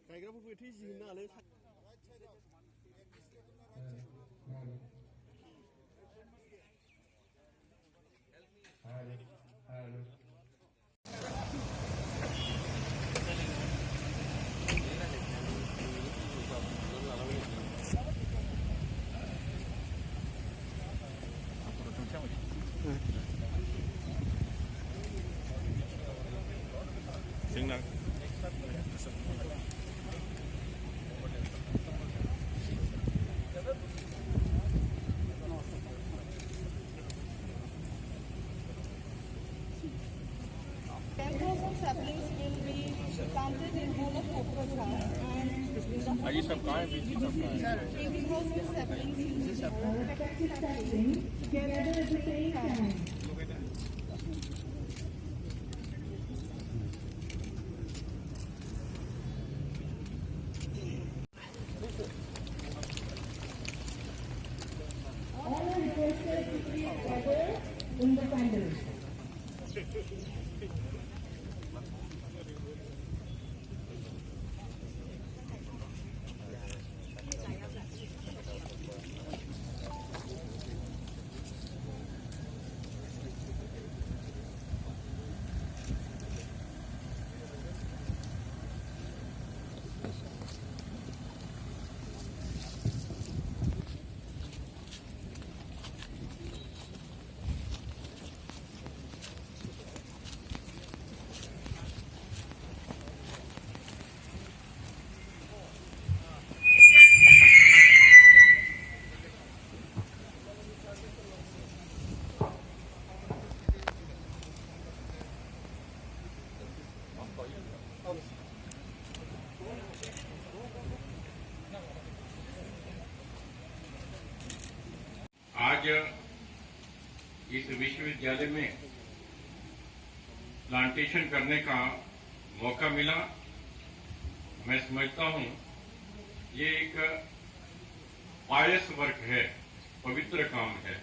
गायग्राफोरबो एथे जिहोनो नालाय जोंना saplings will be planted in whole of cockroach house and ये सब कहाँ है बीच सब कहाँ है because the saplings together at the same time. All are requested to please gather in the pandals. आज इस विश्वविद्यालय में प्लांटेशन करने का मौका मिला। मैं समझता हूं ये एक पायस वर्क है, पवित्र काम है।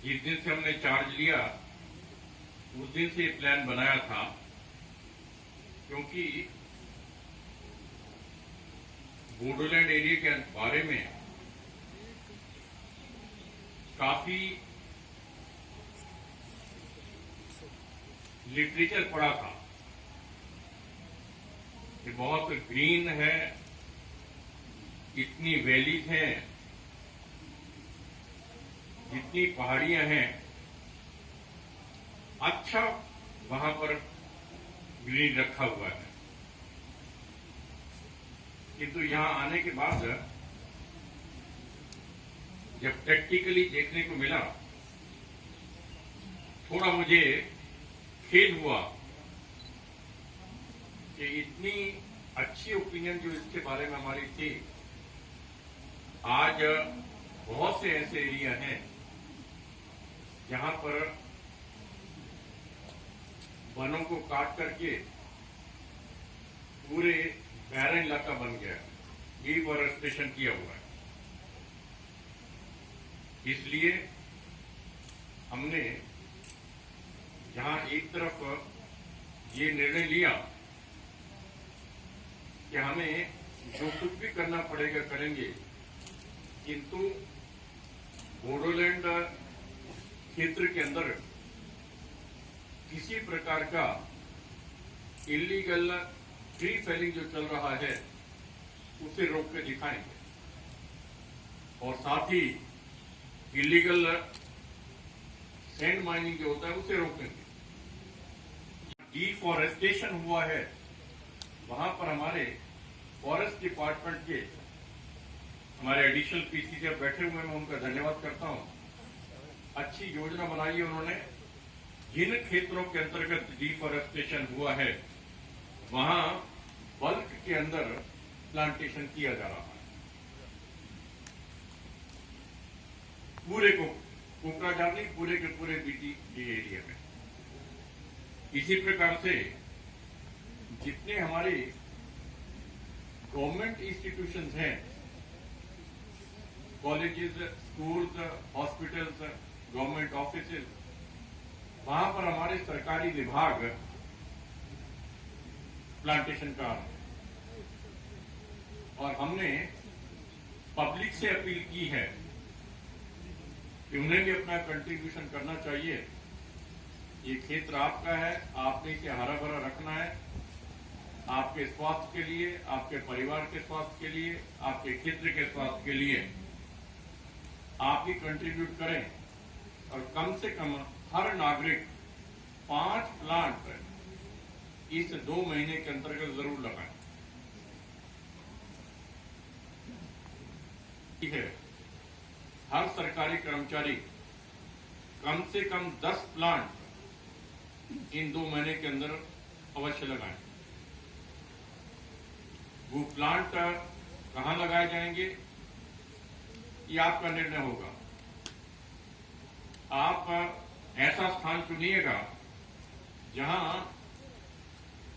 जिस दिन से हमने चार्ज लिया उस दिन से ये प्लान बनाया था, क्योंकि बोडोलैंड एरिया के बारे में काफी लिटरेचर पढ़ा था कि बहुत ग्रीन है, इतनी वैलीज हैं, जितनी पहाड़ियां हैं, अच्छा वहां पर ग्रीन रखा हुआ है। किंतु यहां आने के बाद जब प्रैक्टिकली देखने को मिला, थोड़ा मुझे खेद हुआ कि इतनी अच्छी ओपिनियन जो इसके बारे में हमारी थी, आज बहुत से ऐसे एरिया हैं जहां पर वनों को काट करके पूरे बैरन इलाका बन गया, डिफॉरेस्टेशन किया हुआ है। इसलिए हमने जहां एक तरफ ये निर्णय लिया कि हमें जो कुछ भी करना पड़ेगा करेंगे, किंतु बोडोलैंड क्षेत्र के अंदर किसी प्रकार का इलीगल ट्री फेलिंग जो चल रहा है उसे रोक के दिखाएंगे, और साथ ही इलीगल सैंड माइनिंग जो होता है उसे रोकेंगे। डिफॉरेस्टेशन हुआ है वहां पर हमारे फॉरेस्ट डिपार्टमेंट के हमारे एडिशनल पीसी जब बैठे हुए, मैं उनका धन्यवाद करता हूं। अच्छी योजना बनाई है उन्होंने। जिन क्षेत्रों के अंतर्गत डिफॉरेस्टेशन हुआ है वहां बल्क के अंदर प्लांटेशन किया जा रहा है। पूरे को कोकराझार नहीं, पूरे के पूरे बीटी एरिया में। इसी प्रकार से जितने हमारे गवर्नमेंट इंस्टीट्यूशंस हैं, colleges, schools, hospitals, government offices, वहां पर हमारे सरकारी विभाग प्लांटेशन कर रहे हैं। और हमने पब्लिक से अपील की है कि उन्हें भी अपना कंट्रीब्यूशन करना चाहिए। ये क्षेत्र आपका है, आपने इसे हरा भरा रखना है, आपके स्वास्थ्य के लिए, आपके परिवार के स्वास्थ्य के लिए, आपके क्षेत्र के स्वास्थ्य के लिए आप भी कंट्रीब्यूट करें। और कम से कम हर नागरिक 5 प्लांट इस 2 महीने के अंतर्गत जरूर लगाएं। ठीक है, हर सरकारी कर्मचारी कम से कम 10 प्लांट इन 2 महीने के अंदर अवश्य लगाएं। वो प्लांट कहां लगाए जाएंगे ये आपका निर्णय होगा। आप ऐसा स्थान चुनिएगा जहां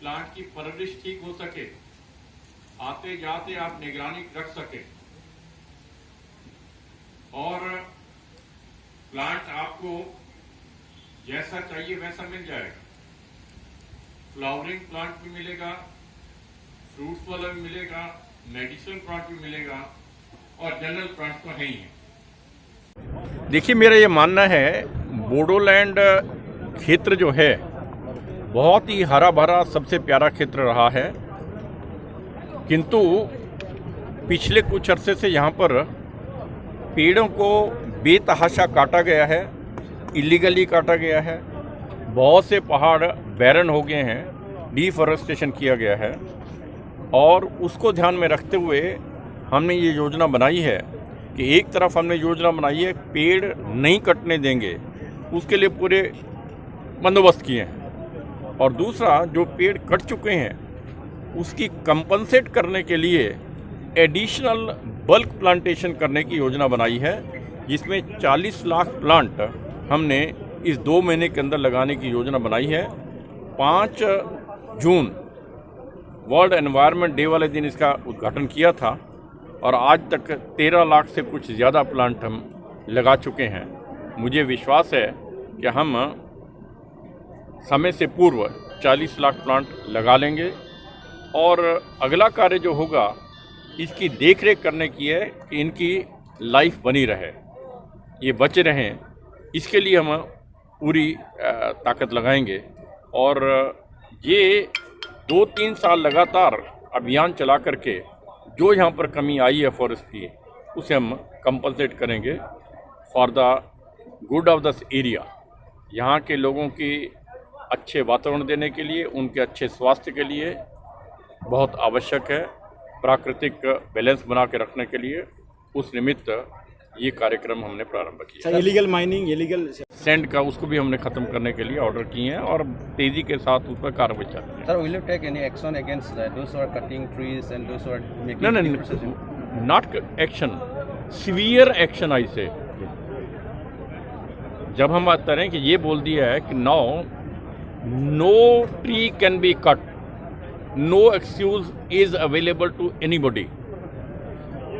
प्लांट की परवरिश ठीक हो सके, आते जाते आप निगरानी रख सके और प्लांट आपको जैसा चाहिए वैसा मिल जाएगा। फ्लावरिंग प्लांट भी मिलेगा, फ्रूट्स वाला भी मिलेगा, मेडिसिन प्लांट भी मिलेगा और जनरल प्लांट तो है ही है। देखिए, मेरा ये मानना है बोडोलैंड क्षेत्र जो है बहुत ही हरा भरा सबसे प्यारा क्षेत्र रहा है, किंतु पिछले कुछ अरसे से यहाँ पर पेड़ों को बेतहाशा काटा गया है, इलीगली काटा गया है। बहुत से पहाड़ बैरन हो गए हैं, डिफॉरेस्टेशन किया गया है। और उसको ध्यान में रखते हुए हमने ये योजना बनाई है कि एक तरफ हमने योजना बनाई है पेड़ नहीं कटने देंगे, उसके लिए पूरे बंदोबस्त किए हैं, और दूसरा जो पेड़ कट चुके हैं उसकी कंपनसेट करने के लिए एडिशनल बल्क प्लांटेशन करने की योजना बनाई है, जिसमें 40 लाख प्लांट हमने इस 2 महीने के अंदर लगाने की योजना बनाई है। 5 जून वर्ल्ड एनवायरनमेंट डे वाले दिन इसका उद्घाटन किया था और आज तक 13 लाख से कुछ ज़्यादा प्लांट हम लगा चुके हैं। मुझे विश्वास है कि हम समय से पूर्व 40 लाख प्लांट लगा लेंगे और अगला कार्य जो होगा इसकी देखरेख करने की है कि इनकी लाइफ बनी रहे, ये बचे रहें, इसके लिए हम पूरी ताकत लगाएंगे। और ये 2-3 साल लगातार अभियान चला करके जो यहाँ पर कमी आई है फॉरेस्ट की, उसे हम कंपनसेट करेंगे for the good of the area. यहाँ के लोगों की अच्छे वातावरण देने के लिए, उनके अच्छे स्वास्थ्य के लिए बहुत आवश्यक है, प्राकृतिक बैलेंस बना के रखने के लिए। उस निमित्त ये कार्यक्रम हमने प्रारंभ किया। इलीगल माइनिंग, इलीगल सैंड का उसको भी हमने खत्म करने के लिए ऑर्डर किए हैं और तेजी के साथ उस पर कार्रवाई चल रही है। Sir, will you take any action against those who are cutting trees and those who are making No, not action, severe action I say। जब हम बात करें कि ये बोल दिया है कि now no tree can be cut, no excuse is available to anybody,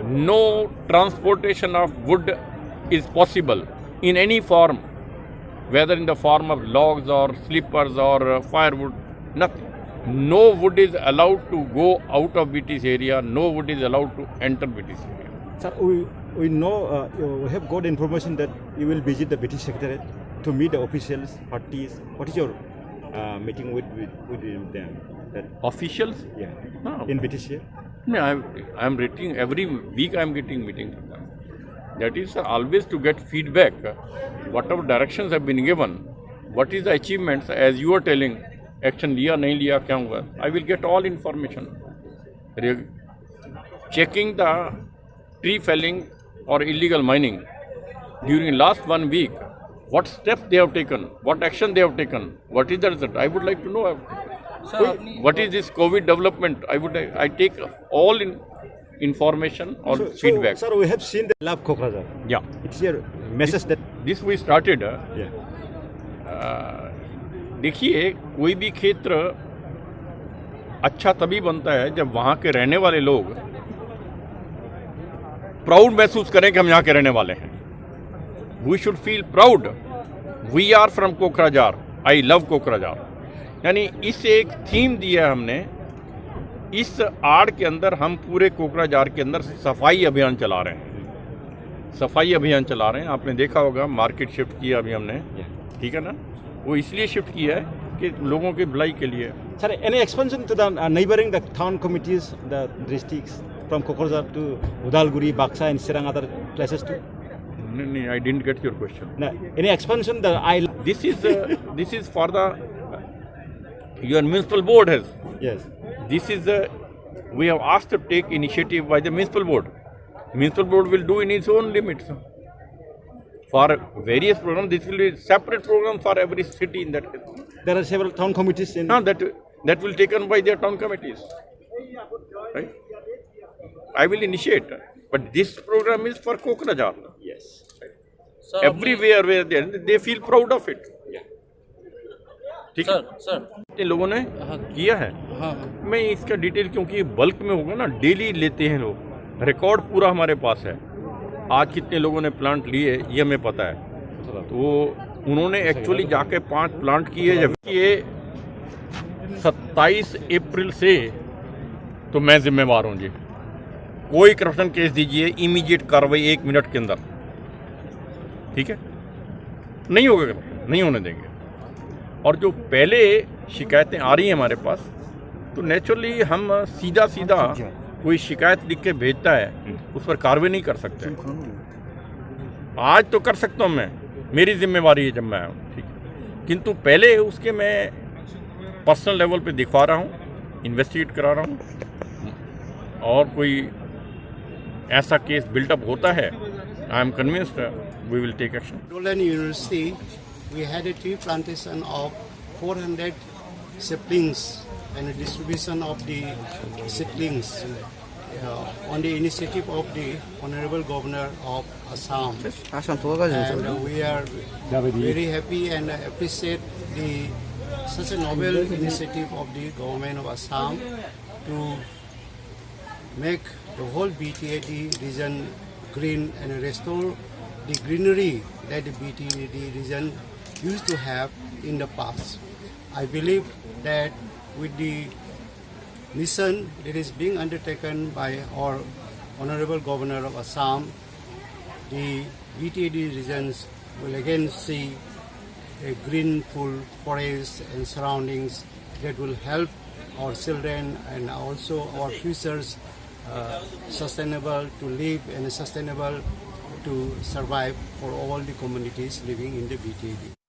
no transportation of wood is possible in any form, whether in the form of logs or sleepers or firewood, nothing. No wood is allowed to go out of BT's area, no wood is allowed to enter BT's area. Sir, we know we have got information that you will visit the British Secretariat to meet the officials, parties. What is your meeting with them? Officials? Yeah. No. In British here? No, I am getting every week I am getting meeting from them. That is always to get feedback, whatever directions have been given, what is the achievements, as you are telling, action लिया नहीं लिया क्या हुआ, I will get all information. Checking the tree felling or illegal mining during last 1 week, what steps they have taken, what action they have taken, what is the result, I would like to know. What is this COVID development? I take all information or feedback. Sir, we have seen the love Kokrajhar. Yeah, It's your message that this we started. yeah. देखिए, कोई भी क्षेत्र अच्छा तभी बनता है जब वहाँ के रहने वाले लोग प्राउड महसूस करें कि हम यहाँ के रहने वाले हैं. We should feel proud. We are from Kokrajhar. I love Kokrajhar. यानी इस एक थीम दिया है हमने. इस आड़ के अंदर हम पूरे कोकराझार के अंदर सफाई अभियान चला रहे हैं. सफाई अभियान चला रहे हैं. आपने देखा होगा मार्केट शिफ्ट किया अभी हमने. ठीक है ना. वो इसलिए शिफ्ट किया है कि लोगों की भलाई के लिए. Sir, any expansion to the neighboring the town committees, the districts from Kokrajhar to Udalguri, Baksa and Sirang, other places too? No, I didn't get your question. No, any expansion the I This is for the your municipal board has. yes. This is we have asked to take initiative by the municipal board. Municipal board will do in its own limits. For various programs, this will be separate program for every city in that case. There are several town committees in Now that will taken by their town committees. Right? I will initiate, but this program is for Kokrajhar. yes. Everywhere where they feel proud of it. ठीक है. Sir. इन लोगों ने किया है. मैं इसका detail क्योंकि bulk में होगा ना, डेली लेते हैं लोग. रिकॉर्ड पूरा हमारे पास है. आज कितने लोगों ने प्लांट लिए ये हमें पता है. तो उन्होंने एक्चुअली जाके 5 प्लांट किए. जबकि ये 27 अप्रैल से तो मैं जिम्मेवार हूँ जी. कोई करप्शन केस दीजिए, इमीडिएट कार्रवाई 1 मिनट के अंदर. ठीक है. नहीं होगा, नहीं होने देंगे. और जो पहले शिकायतें आ रही हैं हमारे पास, तो नेचुरली हम सीधा कोई शिकायत लिख के भेजता है उस पर कार्रवाई नहीं कर सकते. आज तो कर सकता हूँ मैं, मेरी जिम्मेवारी है जब मैं आऊँ. ठीक है. किंतु पहले उसके मैं पर्सनल लेवल पे दिखवा रहा हूँ, इन्वेस्टिगेट करा रहा हूँ. और कोई ऐसा केस बिल्टअप होता है, I am convinced we will take action. Bodoland University, we had a tree plantation of 400 saplings and a distribution of the seedlings on the initiative of the Honorable Governor of Assam. And we are very happy and appreciate such a novel initiative of the government of Assam to make the whole BTAD region green and restore the greenery that the BTAD region used to have in the past. I believe that with the mission that is being undertaken by our Honorable Governor of Assam, the BTAD regions will again see a greenful forest and surroundings that will help our children and also our futures sustainable to live and sustainable to survive for all the communities living in the BTAD.